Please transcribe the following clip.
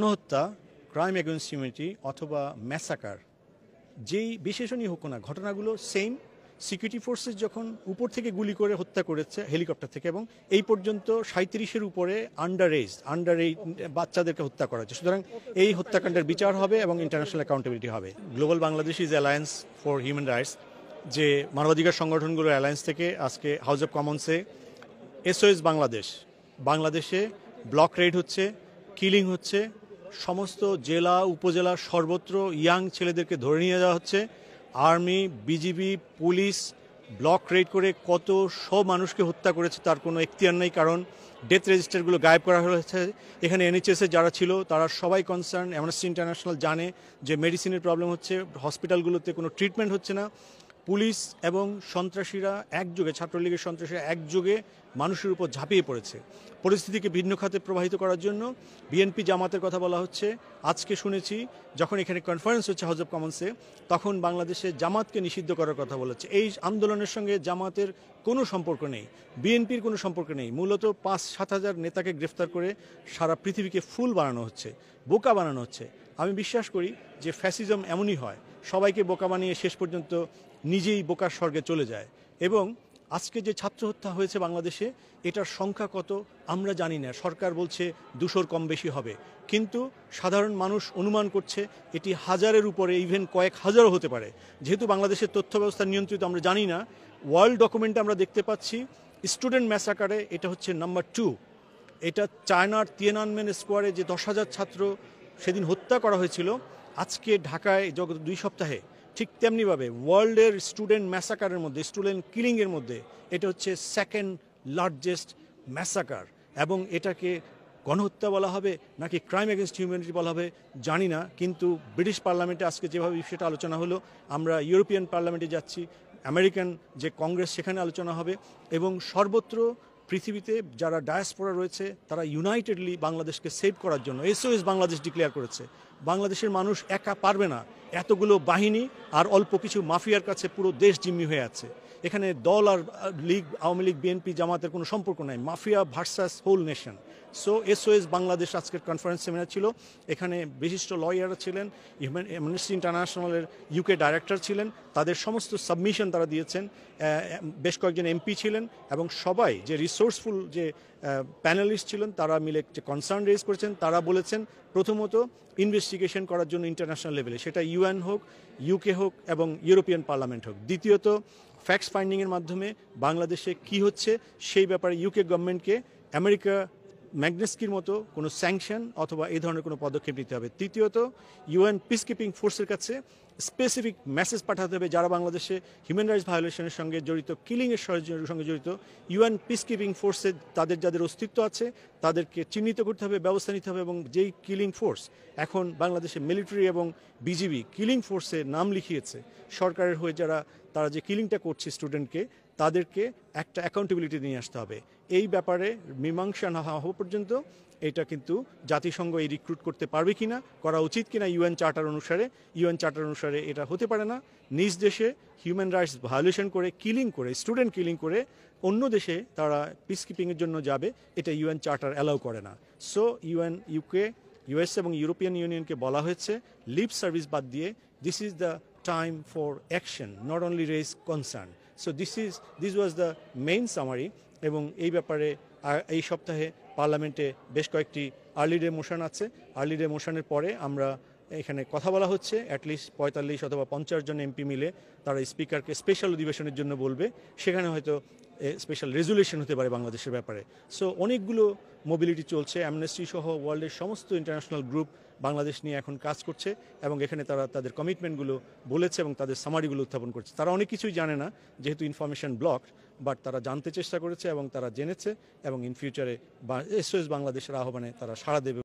গণহত্যা, crime against humanity অথবা massacre যেই বিশেষণই হোক না, ঘটনাগুলো সেম। সিকিউরিটি ফোর্সেস যখন উপর থেকে গুলি করে হত্যা করেছে হেলিকপ্টার থেকে, এবং এই পর্যন্ত 37-এর উপরে আন্ডার এইজ বাচ্চাদেরকে হত্যা করা হয়েছে। সুতরাং এই হত্যাকাণ্ডের বিচার হবে এবং ইন্টারন্যাশনাল অ্যাকাউন্টেবিলিটি হবে। Global Bangladesh is alliance for human rights, যে মানবাধিকার সংগঠনগুলোর অ্যালায়েন্স থেকে আজকে হাউস অব কমন্সে এসওএস বাংলাদেশে ব্লক রেড হচ্ছে, কিলিং হচ্ছে, সমস্ত জেলা উপজেলা সর্বত্র ইয়াং ছেলেদেরকে ধরে নিয়ে যাওয়া হচ্ছে। Army, BGB, police block red করে কত সব মানুষকে হত্যা করেছে তার কোনো এখতিয়ার নেই, কারণ ডেথ রেজিস্টারগুলো গায়েব করা হয়েছে। এখানে এনএইচএসে যারা ছিল তারা সবাই কনসার্ন। অ্যামনেস্টি ইন্টারন্যাশনাল জানে যে মেডিসিনের প্রবলেম হচ্ছে, হসপিটালগুলোতে কোনো ট্রিটমেন্ট হচ্ছে না। পুলিশ এবং সন্ত্রাসীরা একযোগে, ছাত্রলীগের সন্ত্রাসীরা একযোগে মানুষের উপর ঝাঁপিয়ে পড়েছে পরিস্থিতিকে ভিন্ন খাতে প্রবাহিত করার জন্য। বিএনপি জামাতের কথা বলা হচ্ছে। আজকে শুনেছি যখন এখানে কনফারেন্স হচ্ছে হাউস অব কমন্সে, তখন বাংলাদেশে জামাতকে নিষিদ্ধ করার কথা বলেছে। এই আন্দোলনের সঙ্গে জামাতের কোনো সম্পর্ক নেই, বিএনপির কোনো সম্পর্ক নেই। মূলত 5-7 হাজার নেতাকে গ্রেফতার করে সারা পৃথিবীকে ফুল বানানো হচ্ছে, বোকা বানানো হচ্ছে। আমি বিশ্বাস করি যে ফ্যাসিজম এমনই হয়, সবাইকে বোকা বানিয়ে শেষ পর্যন্ত নিজেই বোকার স্বর্গে চলে যায়। এবং আজকে যে ছাত্র হত্যা হয়েছে বাংলাদেশে, এটার সংখ্যা কত আমরা জানি না। সরকার বলছে 200-র কম বেশি হবে, কিন্তু সাধারণ মানুষ অনুমান করছে এটি হাজারের উপরে, ইভেন কয়েক হাজারও হতে পারে। যেহেতু বাংলাদেশের তথ্য ব্যবস্থা নিয়ন্ত্রিত, আমরা জানি না। ওয়ার্ল্ড ডকুমেন্টে আমরা দেখতে পাচ্ছি স্টুডেন্ট ম্যাসাকারে এটা হচ্ছে নাম্বার 2। এটা চায়নার তিয়েনানমেন স্কোয়ারে যে 10,000 ছাত্র সেদিন হত্যা করা হয়েছিল, আজকে ঢাকায় 2 সপ্তাহে ঠিক তেমনিভাবে ওয়ার্ল্ডের স্টুডেন্ট ম্যাসাকারের মধ্যে, স্টুডেন্ট কিলিংয়ের মধ্যে এটা হচ্ছে সেকেন্ড লার্জেস্ট ম্যাসাকার। এবং এটাকে গণহত্যা বলা হবে নাকি ক্রাইম এগেইনস্ট হিউম্যানিটি বলা হবে জানি না, কিন্তু ব্রিটিশ পার্লামেন্টে আজকে যেভাবে বিষয়টা আলোচনা হলো, আমরা ইউরোপিয়ান পার্লামেন্টে যাচ্ছি, আমেরিকান যে কংগ্রেস সেখানে আলোচনা হবে, এবং সর্বত্র পৃথিবীতে যারা ডায়াসপোরা রয়েছে তারা ইউনাইটেডলি বাংলাদেশকে সেভ করার জন্য এসওএস বাংলাদেশ ডিক্লেয়ার করেছে। বাংলাদেশের মানুষ একা পারবে না, এতগুলো বাহিনী আর অল্প কিছু মাফিয়ার কাছে পুরো দেশ জিম্মি হয়ে আছে। এখানে দল আর লীগ, আওয়ামী লীগ, বিএনপি, জামাতের কোনো সম্পর্ক নাই, mafia versus whole nation. So SOS Bangladesh আজকের কনফারেন্স সেমিনার ছিল। এখানে বিশিষ্ট লয়াররা ছিলেন, অ্যামনেস্টি ইন্টারন্যাশনালের ইউকে ডাইরেক্টর ছিলেন, তাদের সমস্ত সাবমিশন তারা দিয়েছেন। বেশ কয়েকজন এমপি ছিলেন, এবং সবাই যে রিসোর্সফুল যে প্যানেলিস্ট ছিলেন তারা মিলে যে কনসার্ন রেজ করেছেন। তারা বলেছেন প্রথমত ইনভেস্টিগেশন করার জন্য ইন্টারন্যাশনাল লেভেলে, সেটা ইউএন হোক, ইউকে হোক এবং ইউরোপিয়ান পার্লামেন্ট হোক। দ্বিতীয়ত ফ্যাক্টস ফাইন্ডিংয়ের মাধ্যমে বাংলাদেশে কি হচ্ছে সেই ব্যাপারে ইউকে গভর্নমেন্টকে আমেরিকা ম্যাগনেস্কির মতো কোনো স্যাংশন অথবা এই ধরনের কোনো পদক্ষেপ নিতে হবে। তৃতীয়ত ইউএন পিসকিপিং ফোর্সের কাছে স্পেসিফিক মেসেজ পাঠাতে হবে যারা বাংলাদেশে হিউম্যান রাইটস ভায়োলেশনের সঙ্গে জড়িত, কিলিংয়ের সঙ্গে জড়িত। ইউএন পিসকিপিং ফোর্সে যাদের অস্তিত্ব আছে তাদেরকে চিহ্নিত করতে হবে, ব্যবস্থা নিতে হবে। এবং যেই কিলিং ফোর্স এখন বাংলাদেশে মিলিটারি এবং বিজিবি কিলিং ফোর্সে নাম লিখিয়েছে সরকারের হয়ে, তারা যে কিলিংটা করছে স্টুডেন্টকে, তাদেরকে একটা অ্যাকাউন্টেবিলিটি নিয়ে আসতে হবে। এই ব্যাপারে মীমাংসা না হওয়া পর্যন্ত এটা কিন্তু জাতিসংঘ এই রিক্রুট করতে পারবে কিনা, করা উচিত কিনা ইউএন চার্টার অনুসারে এটা হতে পারে না। নিজ দেশে হিউম্যান রাইটস ভায়োলেশন করে, স্টুডেন্ট কিলিং করে অন্য দেশে তারা পিসকিপিংয়ের জন্য যাবে, এটা ইউএন চার্টার অ্যালাউ করে না। সো ইউএন, ইউকে, ইউএস এবং ইউরোপিয়ান ইউনিয়নকে বলা হয়েছে লিপ সার্ভিস বাদ দিয়ে this is the time for action, not only raise concern. So this was the main summary. এবং এই ব্যাপারে এই সপ্তাহে পার্লামেন্টে বেশ কয়েকটি আর্লি ডে মোশন আছে। আর্লি ডে মোশনের পরে আমরা এখানে কথা বলা হচ্ছে, অ্যাটলিস্ট 45 অথবা 50 জন এমপি মিলে তারা স্পিকারকে স্পেশাল অধিবেশনের জন্য বলবে। সেখানে হয়তো স্পেশাল রেজুলেশন হতে পারে বাংলাদেশের ব্যাপারে। সো অনেকগুলো মোবিলিটি চলছে, অ্যামনেস্টি সহ ওয়ার্ল্ডের সমস্ত ইন্টারন্যাশনাল গ্রুপ বাংলাদেশ নিয়ে এখন কাজ করছে, এবং এখানে তারা তাদের কমিটমেন্টগুলো বলেছে এবং তাদের সামারিগুলো উত্থাপন করছে। তারা অনেক কিছুই জানে না যেহেতু ইনফরমেশন ব্লক, বাট তারা জানতে চেষ্টা করেছে এবং তারা জেনেছে, এবং ইন ফিউচারে এসওএস বাংলাদেশের আহ্বানে তারা সাড়া দেবে।